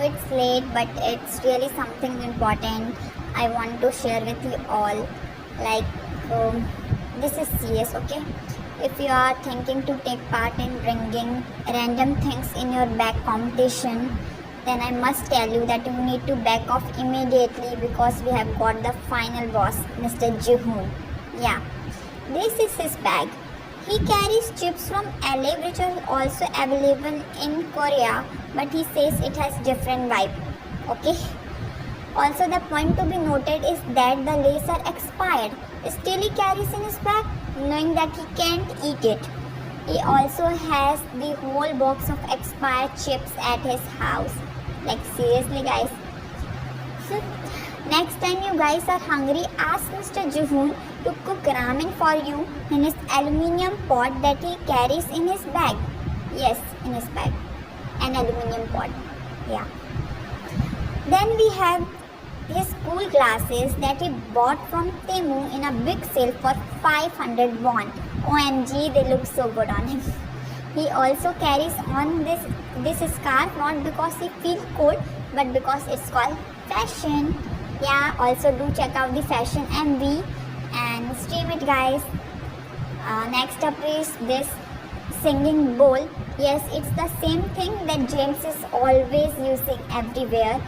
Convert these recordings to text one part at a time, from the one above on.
it's late, but it's really something important I want to share with you all. Like, this is serious, okay? If you are thinking to take part in bringing random things in your bag competition, then I must tell you that you need to back off immediately because we have got the final boss, Mr. Jihoon. Yeah, this is his bag. He carries chips from LA which are also available in Korea, but he says it has different vibe. Okay. Also, the point to be noted is that the lays are expired. Still he carries in his bag, knowing that he can't eat it. He also has the whole box of expired chips at his house. Like seriously, guys. Next time you guys are hungry, ask Mr. Jihoon to cook ramen for you in his aluminium pot that he carries in his bag. Yes, in his bag. An aluminium pot. Yeah. Then we have his school glasses that he bought from Temu in a big sale for 500 won. OMG, they look so good on him. He also carries on this scarf not because he feels cold, but because it's called fashion. Yeah, also do check out the fashion MV and stream it, guys. Next up is this singing bowl. Yes, it's the same thing that James is always using everywhere.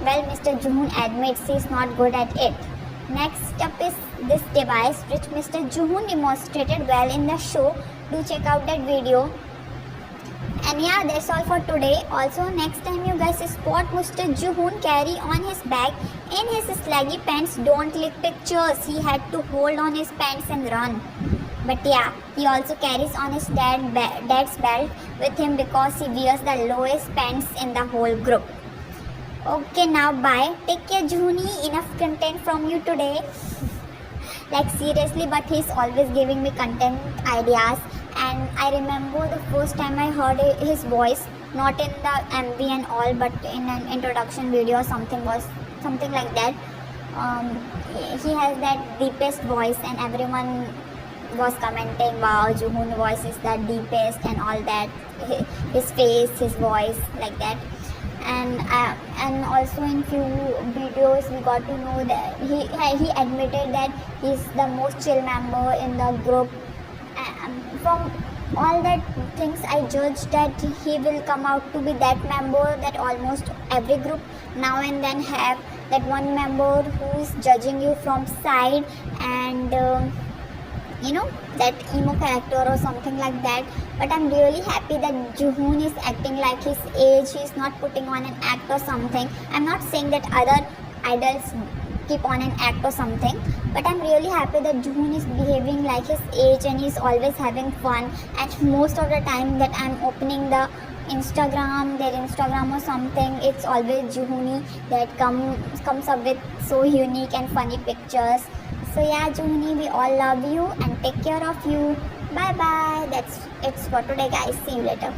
Well, Mr. Jihoon admits he's not good at it. Next up is this device which Mr. Jihoon demonstrated well in the show. Do check out that video. And yeah, that's all for today. Also, next time you guys spot Mr. Jihoon carry on his bag in his slaggy pants, don't click pictures. He had to hold on his pants and run. But yeah, he also carries on his dad's belt with him because he wears the lowest pants in the whole group. Okay, now bye. Take care, Jihoon. Enough content from you today. Like seriously, but he's always giving me content ideas. And I remember the first time I heard his voice, not in the MV and all, but in an introduction video or something like that. He has that deepest voice, and everyone was commenting, wow, Jihoon's voice is the deepest and all that. His face, his voice, like that. And also in few videos we got to know that he admitted that he's the most chill member in the group. From all that things I judged that he will come out to be that member that almost every group now and then have, that one member who is judging you from side and you know, that emo character or something like that. But I'm really happy that Jihoon is acting like his age. He's not putting on an act or something. I'm not saying that other idols keep on an act or something, but I'm really happy that Jihoon is behaving like his age and he's always having fun. And most of the time that I'm opening the Instagram, their Instagram or something, it's always Jihoon that comes up with so unique and funny pictures. So yeah, Jihoon, we all love you and take care of you. Bye bye. That's it for today, guys. See you later.